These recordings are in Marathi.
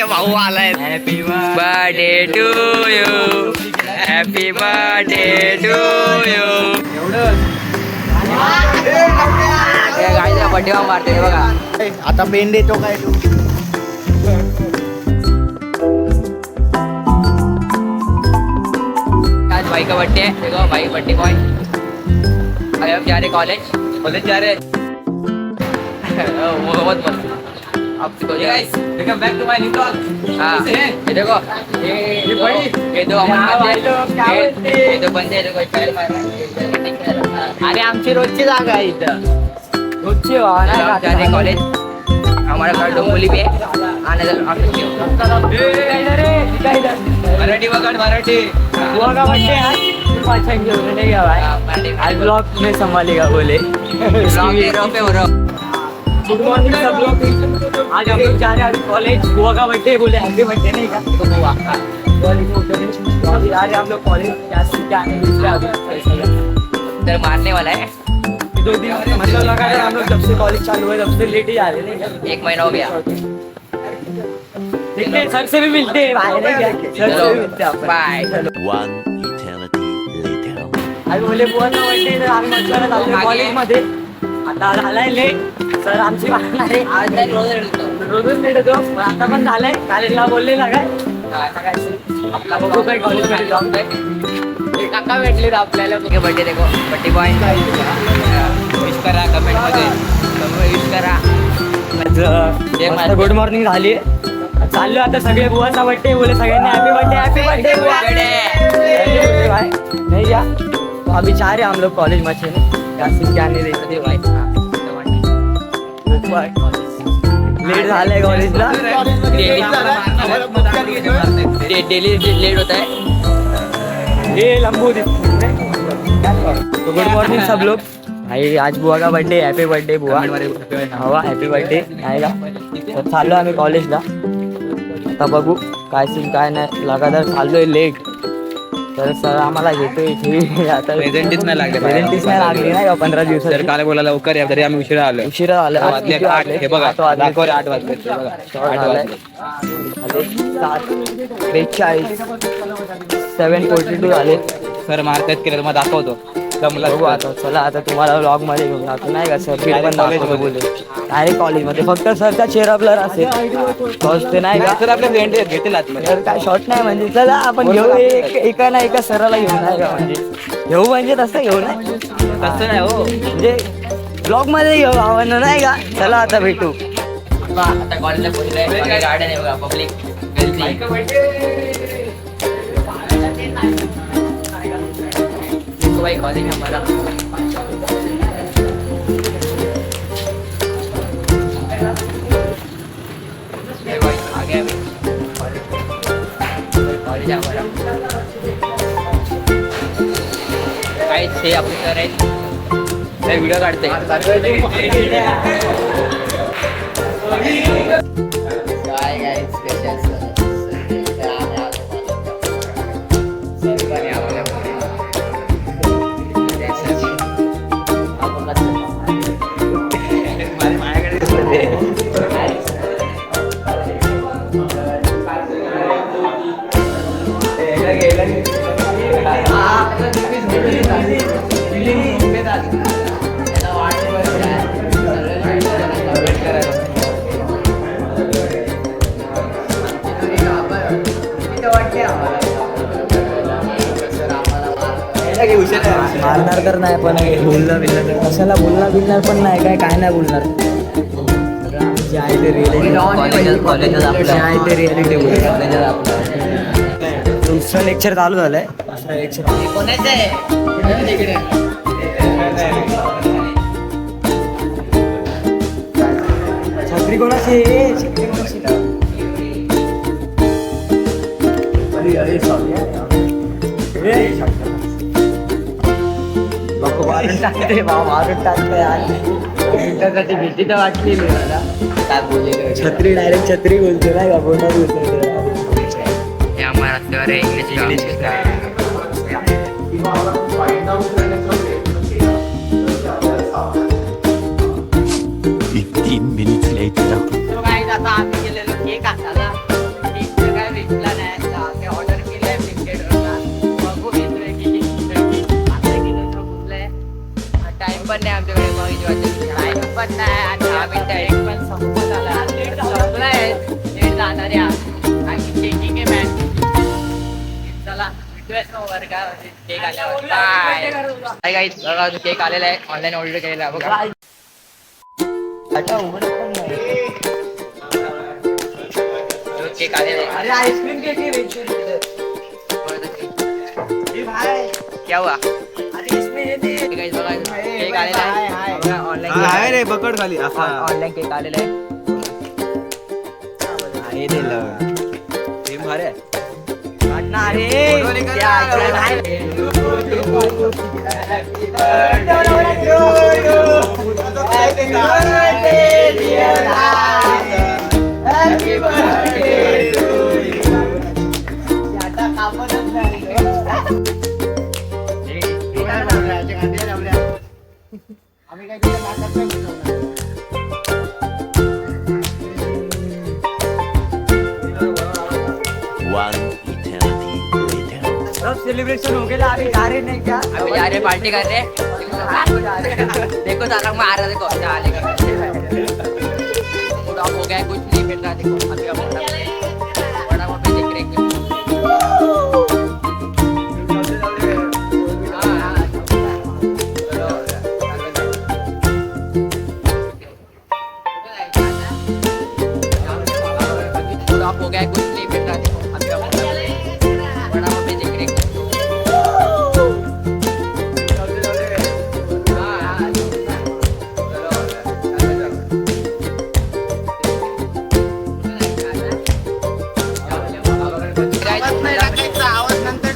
के भाऊ आलाय. Happy birthday to you. Happy birthday to you. गाडीचा बड्डे मारते बघा. आता पेन देतो काय तू. आज भाई का बर्थडे है. देखो भाई बर्थडे बॉय. अरे हम जा रहे कॉलेज जा रहे. वो बहुत मस्त. अब तो guys welcome back to my new blog. हां ये देखो ये दो अमन ये दो बंदे देखो स्टाइल मार. अरे आमची रोजची जागा आहे इथं. रोजची जा कॉलेज. हमारा घर डोंबोली पे आने मराठी वगैरह मराठी बुआ का बर्थडे आज घेऊन नाही गया आज ब्लॉग में संभालेगा बोले. गुड मॉर्निंग सब लोग. आज हम लोग जा रहे हैं कॉलेज. बुआ का बर्थडे बोले हैप्पी बर्थडे नहीं का तो बुआ आज हम लोग कॉलेज इधर मारने वाला है. 2 दिन मतलब लगा है हम लोग जब से कॉलेज चालू हुआ तब से लेट ही जा रहे हैं. 1 महीना हो गया. देखते हैं सर से भी मिलते हैं. सर से भी मिलते हैं. बाय. One eternity later. आज बोले बुआ का बर्थडे तर आम्ही मच्छर चाललो कॉलेज मध्ये. आता झालाय लेट. सर आमची वाटणार आहे आज नाही रोजच लेट होतो. आता पण झालंय. कॉलेजला बोलले ना काय आपला बघू काय कॉलेजमध्ये जाऊन काय काका भेटले आपल्याला. बर्थडे देखो बर्थडे बॉय विश करा कमेंट मध्ये विश करा. मस्त गुड मॉर्निंग झाली. चाललो आता सगळे बुवाचा बर्थडे बोले सगळ्यांनी हॅपी बर्थडे बुआ. नहीं क्या तो अभी जा रहे हम लोग कॉलेज में क्या नहीं देखते भाई. लेट झालंय कॉलेजला. डेली लेट होता है. ये लंबू तो गुड मॉर्निंग सब लोग. भाई आज बुआ का बर्थडे. हॅपी बर्थडे बुआ. हवा हॅपी बर्थडे आहे का. तर चाललो आम्ही कॉलेजला. आता बघू काय सीन काय नाही. लगातार चाललोय लेट. तर सर आम्हाला घेतोय आता. प्रेझेंटीच नाही लागले. प्रेझेंटीच नाही लागली नाही का 15 दिवसात. तर काल बोलायला लवकर या तरी आम्ही उशिरा आलो. उशिरा आलो. हे बघा 8 वाजले. 7:42 झाले. सर मार्केट केलं मग दाखवतो. बघू आता. चला आता तुम्हाला व्लॉग मध्ये घेऊन जातो नाही का. सर पण दाखवतो बोलले डायरेक्ट कॉलेजमध्ये. फक्त सरचा चेहरा ब्लर असेल ते नाही का. सर आपले फ्रेंड घेतील आतमध्ये. तर काय शॉर्ट नाही म्हणजे. चला आपण घेऊ एका ना एका सराला घेऊन नाही का. म्हणजे घेऊ म्हणजे तसं घेऊ नाही तसं नाही हो. म्हणजे ब्लॉग मध्ये घेऊ आव्हान नाही का. चला आता भेटू. आता कॉलेजला पोहोचलोय. गार्डन आहे बघा पब्लिक भाई कॉलेज हमारा. आगे अभी कॉलेज हमारा काय से आपले सर आहेत. व्हिडिओ काढते. काय काय स्पेशल मारणार तर नाही पण बोलणार बिलणार तर कशाला बोलणार बिलणार पण नाही काय नाही बोलणार. जे आहे ते रिअलिटी. आहे ते रिअलिटी दुसरं लेक्चर चालू झालंय. छत्री कोणाची. मारून टाकते मारून टाकते आज मिनिटासाठी भीती तर वाटली मला. काय बोलले छत्री डायरेक्ट छत्री बोलतो नाही का. कोणा बोलतो हमारा सर है इंग्लिश का. 15 minutes later. आता आम्ही गेलेलो केक आणायला. केक आल्यावर काय गाईस बघा केक आलेला आहे ऑनलाईन ऑर्डर केलेला आहे बघा केक आलेला आहे आईस्क्रीम केक क्या हुआ ऑनलाईन गाईस बघा केक आलेला आहे ऑनलाईन रे पकड खाली असा ऑनलाईन केक आलेला आहे हे दिलं हे भारी आहे One eternity later. सब सेलिब्रेशन हो गया अभी जा रहे नहीं क्या अभी जा रहे पार्टी कर रहे देखो सारा मार रहा देखो पूरा हो गया कुछ नहीं मिल रहा देखो अभी अब बड़ा वहाँ पे देख रहे हैं पूरा हो गया कुछ नहीं मिल रहा देखो अभी अब बड़ा वहाँ पे देख रहे हैं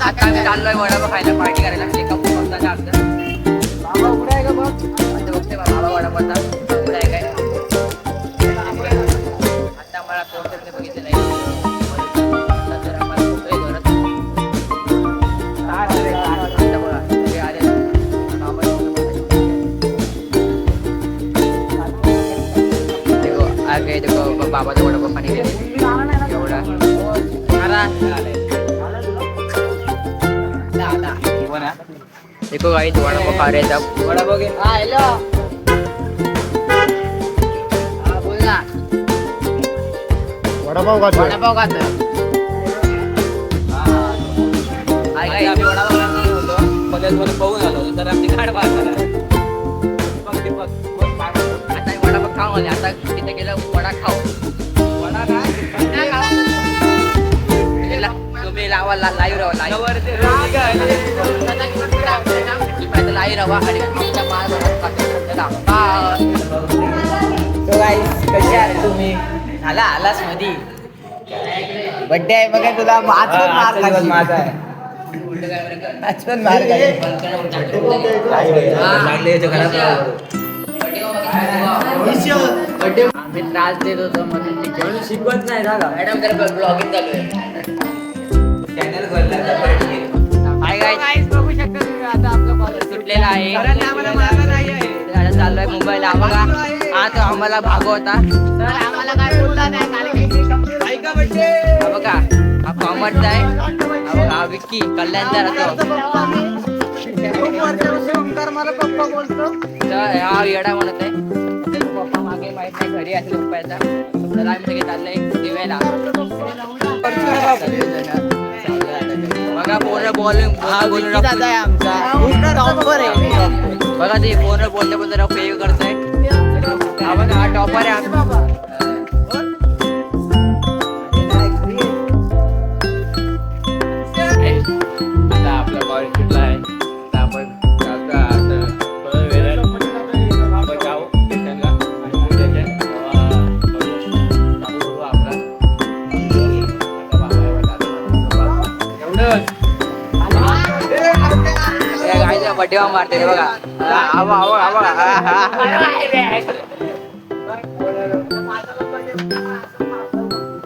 आता आम्ही चाललोय वडापाव खायला पार्टी करायला एका पोहोचताना बाबा उघडा आहे का बघ आता बघते बाबा वडापावचा उघडा आहे काय आता मला पोहोचत बघितलं नाही आता जरा मला पोहोचतोय घरात आता बघा सगळे आले बाबा देखो आगे देखो बाबाचा वडापाव खाणे गेले एवढा देखो गाइस वडापाव खा रहे हैं सब वडापाव के हाँ हेलो हाँ बोलना वडापाव खातो वडापाव खातो हाय गाइस आम्ही वडापाव खायला होतो पहिले पाहून आलो तर आमची गाड बाहेर आता वडापाव खाऊ आले आता तिथे गेलं वडा खाऊ वडा काय तुम्ही लावा लाईव्ह राहा लाईव्ह राहा आणि आमच्या कसे आहात तुम्ही आलास मधी बर्थडे आहे बघा तुला आज माझा आहे आज पण मार आम्ही त्रास देत होतो म्हणून शिकवत नाही ना मॅडम तर ब्लॉगिंग चालू आहे हाय गाईस बघू शकता तुम्ही आता आपलं कॉलेज सुटलेला आहे आता चाललोय मुंबईला बघा हा तो आम्हाला भागवता आम्हाला काय बोलला नाही हा बघा हा कॉमर्सचा आहे हा बघा हा विक्की कल्याणचा राहतो तर हा येडा म्हणत आहे पप्पा मागे माहित नाही घरी असेल पप्पाचा तर आम्ही सगळे चाललंय दिव्याला बघा पूर्ण बॉलिंग बघा ते पूर्ण बोलते बोलते फेव करतोय हा बघा हा टॉपर आहे आता आपला कॉलेज सुटला आहे आता आपण बड्डे मारते रे बघा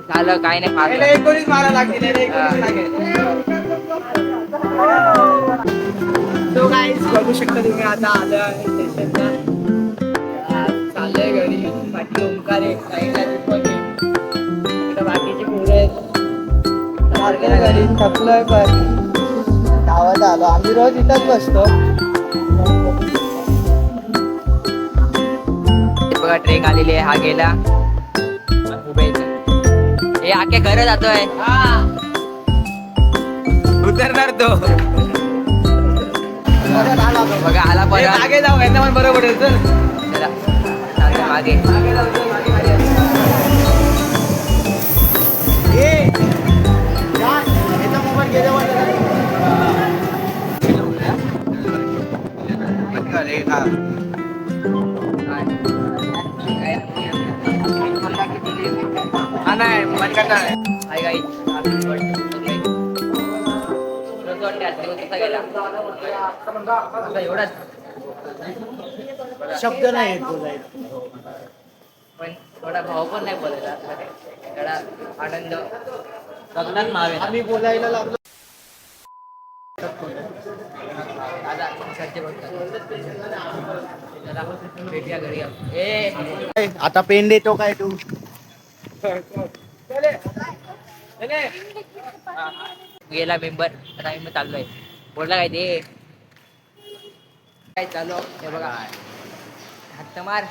झालं काय नाही तो गाईस बघू शकता तुम्ही आता आलो आहे स्टेशनला चाललोय घरी बाकी ओंकार आहे साईडला दीपक आहे इकडे बाकीचे पोरं आहेत सारखे घरी थकलोय पण गावात आलो आम्ही रोज इथंच बसतो बघा ट्रेक आलेली आहे हा गेला उभे हे आखे घर जातोय सुधारणार तो बघा आला ए, परत मागे जाऊ यांना पण बरं पडेल चल चला चालतं मागे हा नाही मन करता नाही हाय गाईस एवढाच शब्द नाही येत बोलायला. पण थोडा भाव पण नाही बोलायला थोडा आनंद लग्नात मावे आम्ही बोलायला लागलो. दादा घरचे बघतात चला भेटूया घरी ए आता पेन देतो काय तू? गेला मेंबर आता आम्ही चाललोय बोलला काय ते काय चालू हे बघा हात मार